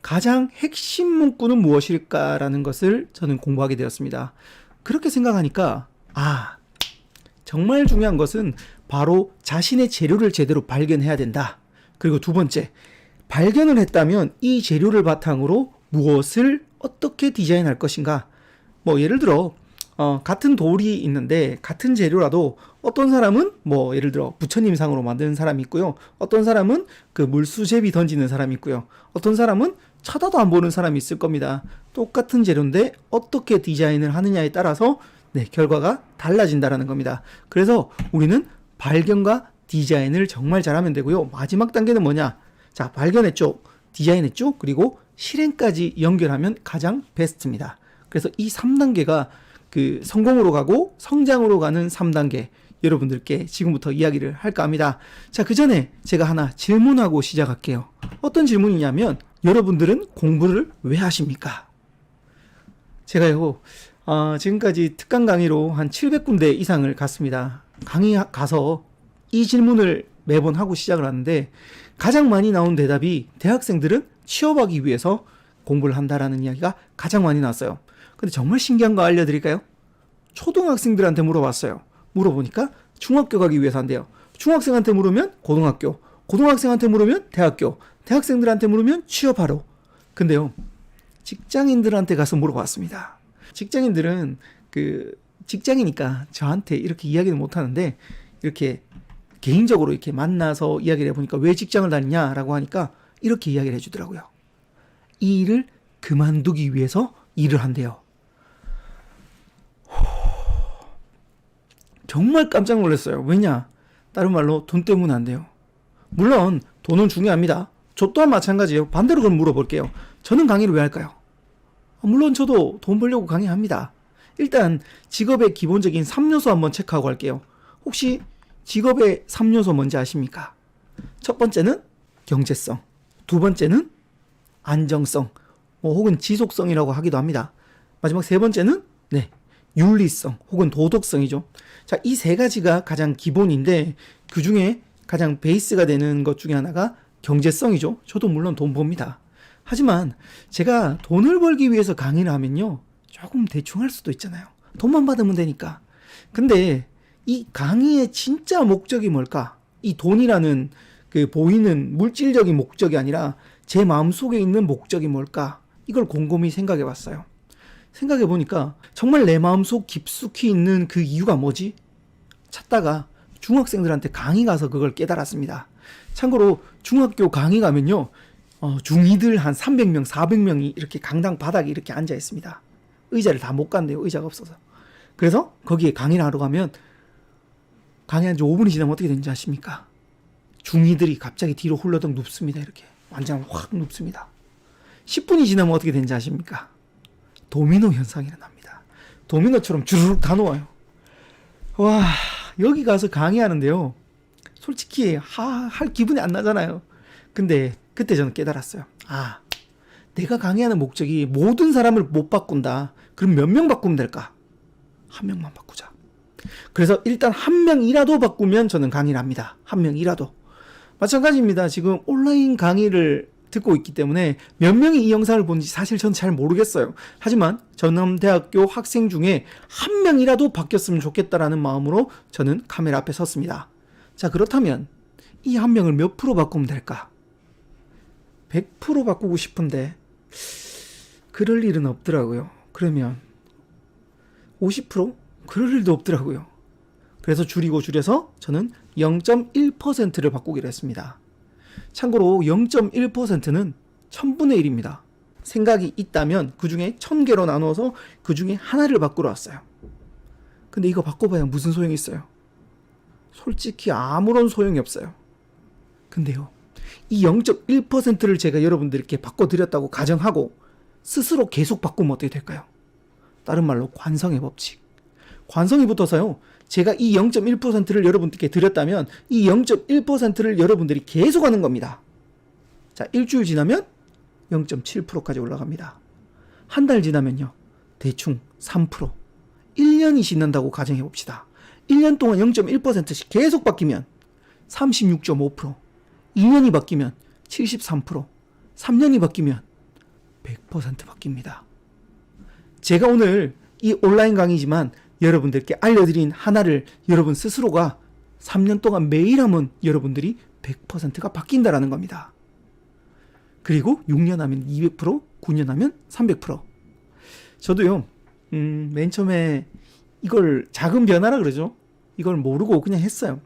가장 핵심 문구는 무엇일까라는 것을 저는 공부하게 되었습니다. 그렇게 생각하니까 정말 중요한 것은 바로 자신의 재료를 제대로 발견해야 된다. 그리고 두 번째, 발견을 했다면 이 재료를 바탕으로 무엇을 어떻게 디자인할 것인가. 뭐 예를 들어 같은 돌이 있는데 같은 재료라도 어떤 사람은 뭐 예를 들어 부처님 상으로 만드는 사람이 있고요. 어떤 사람은 그 물수제비 던지는 사람이 있고요. 어떤 사람은 쳐다도 안 보는 사람이 있을 겁니다. 똑같은 재료인데 어떻게 디자인을 하느냐에 따라서 결과가 달라진다라는 겁니다. 그래서 우리는 발견과 디자인을 정말 잘하면 되고요. 마지막 단계는 뭐냐? 자, 발견했죠. 디자인했죠. 그리고 실행까지 연결하면 가장 베스트입니다. 그래서 이 3단계가 그 성공으로 가고 성장으로 가는 3단계 여러분들께 지금부터 이야기를 할까 합니다. 자, 그 전에 제가 하나 질문하고 시작할게요. 어떤 질문이냐면 여러분들은 공부를 왜 하십니까? 제가요 지금까지 특강 강의로 한 700군데 이상을 갔습니다. 강의 가서 이 질문을 매번 하고 시작을 하는데 가장 많이 나온 대답이 대학생들은 취업하기 위해서 공부를 한다라는 이야기가 가장 많이 나왔어요. 근데 정말 신기한 거 알려드릴까요? 초등학생들한테 물어봤어요. 물어보니까 중학교 가기 위해서 한대요. 중학생한테 물으면 고등학교, 고등학생한테 물으면 대학교, 대학생들한테 물으면 취업하러. 근데요, 직장인들한테 가서 물어봤습니다. 직장인들은 직장이니까 저한테 이렇게 이야기는 못 하는데 이렇게 개인적으로 이렇게 만나서 이야기를 해보니까 왜 직장을 다니냐라고 하니까 이렇게 이야기를 해주더라고요. 이 일을 그만두기 위해서 일을 한대요. 정말 깜짝 놀랐어요. 왜냐? 다른 말로 돈 때문에 안 돼요. 물론 돈은 중요합니다. 저 또한 마찬가지예요. 반대로 그럼 물어볼게요. 저는 강의를 왜 할까요? 물론 저도 돈 벌려고 강의합니다. 일단 직업의 기본적인 3요소 한번 체크하고 할게요. 혹시 직업의 3요소 뭔지 아십니까? 첫 번째는 경제성, 두 번째는 안정성, 혹은 지속성이라고 하기도 합니다. 마지막 세 번째는 윤리성 혹은 도덕성이죠. 자, 이 세 가지가 가장 기본인데 그 중에 가장 베이스가 되는 것 중에 하나가 경제성이죠. 저도 물론 돈 법니다. 하지만 제가 돈을 벌기 위해서 강의를 하면요, 조금 대충 할 수도 있잖아요. 돈만 받으면 되니까. 근데 이 강의의 진짜 목적이 뭘까? 이 돈이라는 그 보이는 물질적인 목적이 아니라 제 마음속에 있는 목적이 뭘까? 이걸 곰곰이 생각해 봤어요. 생각해 보니까 정말 내 마음속 깊숙이 있는 그 이유가 뭐지? 찾다가 중학생들한테 강의 가서 그걸 깨달았습니다. 참고로 중학교 강의 가면요, 중2들 한 300명, 400명이 이렇게 강당 바닥에 이렇게 앉아 있습니다. 의자를 다 못 간대요. 의자가 없어서. 그래서 거기에 강의를 하러 가면 강의한 지 5분이 지나면 어떻게 되는지 아십니까? 중2들이 갑자기 뒤로 홀러덩 눕습니다. 이렇게 완전 확 눕습니다. 10분이 지나면 어떻게 되는지 아십니까? 도미노 현상이 일어납니다. 도미노처럼 주르륵 다 놓아요. 와, 여기 가서 강의하는데요, 솔직히 할 기분이 안 나잖아요. 근데 그때 저는 깨달았어요. 내가 강의하는 목적이 모든 사람을 못 바꾼다. 그럼 몇 명 바꾸면 될까? 한 명만 바꾸자. 그래서 일단 한 명이라도 바꾸면 저는 강의를 합니다. 한 명이라도. 마찬가지입니다. 지금 온라인 강의를 듣고 있기 때문에 몇 명이 이 영상을 보는지 사실 저는 잘 모르겠어요. 하지만 전남대학교 학생 중에 한 명이라도 바뀌었으면 좋겠다라는 마음으로 저는 카메라 앞에 섰습니다. 자, 그렇다면 이 한 명을 몇 프로 바꾸면 될까? 100% 바꾸고 싶은데 그럴 일은 없더라고요. 그러면 50%? 그럴 일도 없더라고요. 그래서 줄여서 저는 0.1%를 바꾸기로 했습니다. 참고로 0.1%는 1000분의 1입니다. 생각이 있다면 그 중에 1000개로 나눠서 그 중에 하나를 바꾸러 왔어요. 근데 이거 바꿔봐야 무슨 소용이 있어요? 솔직히 아무런 소용이 없어요. 근데요, 이 0.1%를 제가 여러분들께 바꿔드렸다고 가정하고 스스로 계속 바꾸면 어떻게 될까요? 다른 말로 관성의 법칙. 관성이 붙어서요, 제가 이 0.1%를 여러분들께 드렸다면 이 0.1%를 여러분들이 계속 하는 겁니다. 자, 일주일 지나면 0.7%까지 올라갑니다. 한 달 지나면요, 대충 3%. 1년이 지난다고 가정해 봅시다. 1년 동안 0.1%씩 계속 바뀌면 36.5%, 2년이 바뀌면 73%, 3년이 바뀌면 100% 바뀝니다. 제가 오늘 이 온라인 강의지만 여러분들께 알려드린 하나를 여러분 스스로가 3년 동안 매일 하면 여러분들이 100%가 바뀐다라는 겁니다. 그리고 6년 하면 200%, 9년 하면 300%. 저도요, 맨 처음에 이걸 작은 변화라 그러죠. 이걸 모르고 그냥 했어요.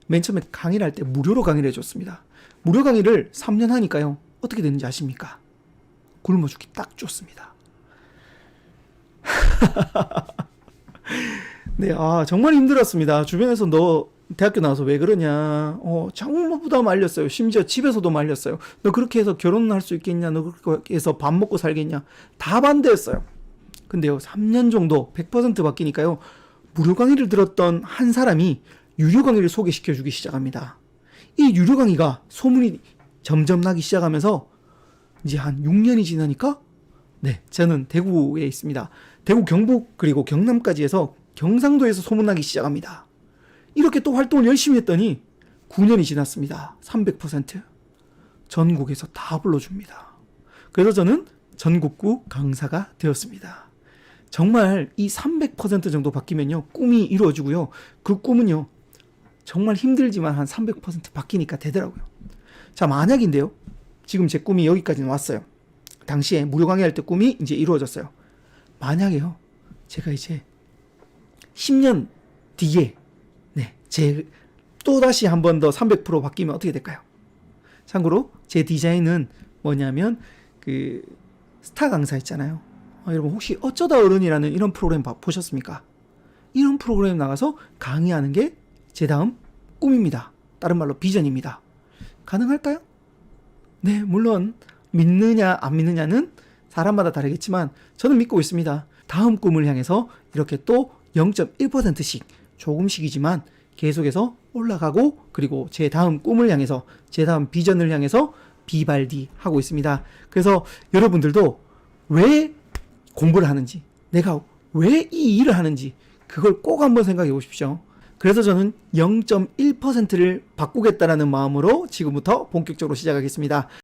맨 처음에 강의를 할 때 무료로 강의를 해줬습니다. 무료 강의를 3년 하니까요. 어떻게 되는지 아십니까? 굶어 죽기 딱 좋습니다. 네, 정말 힘들었습니다. 주변에서 너 대학교 나와서 왜 그러냐. 전부 다 말렸어요. 심지어 집에서도 말렸어요. 너 그렇게 해서 결혼할 수 있겠냐. 너 그렇게 해서 밥 먹고 살겠냐. 다 반대했어요. 근데요, 3년 정도 100% 바뀌니까요. 무료 강의를 들었던 한 사람이 유료 강의를 소개시켜주기 시작합니다. 이 유료 강의가 소문이 점점 나기 시작하면서 이제 한 6년이 지나니까 네, 저는 대구에 있습니다. 대구 경북 그리고 경남까지 해서 경상도에서 소문나기 시작합니다. 이렇게 또 활동을 열심히 했더니 9년이 지났습니다. 300% 전국에서 다 불러줍니다. 그래서 저는 전국구 강사가 되었습니다. 정말 이 300% 정도 바뀌면요, 꿈이 이루어지고요. 그 꿈은요, 정말 힘들지만 한 300% 바뀌니까 되더라고요. 자, 만약인데요, 지금 제 꿈이 여기까지는 왔어요. 당시에 무료 강의할 때 꿈이 이제 이루어졌어요. 만약에요, 제가 이제 10년 뒤에 제 또다시 한 번 더 300% 바뀌면 어떻게 될까요? 참고로 제 디자인은 뭐냐면 그 스타 강사 있잖아요. 여러분 혹시 어쩌다 어른이라는 이런 프로그램 보셨습니까? 이런 프로그램 나가서 강의하는 게 제 다음 꿈입니다. 다른 말로 비전입니다. 가능할까요? 네, 물론 믿느냐 안 믿느냐는 사람마다 다르겠지만 저는 믿고 있습니다. 다음 꿈을 향해서 이렇게 또 0.1%씩 조금씩이지만 계속해서 올라가고, 그리고 제 다음 꿈을 향해서, 제 다음 비전을 향해서 비발디 하고 있습니다. 그래서 여러분들도 왜 공부를 하는지, 내가 왜 이 일을 하는지 그걸 꼭 한번 생각해 보십시오. 그래서 저는 0.1%를 바꾸겠다라는 마음으로 지금부터 본격적으로 시작하겠습니다.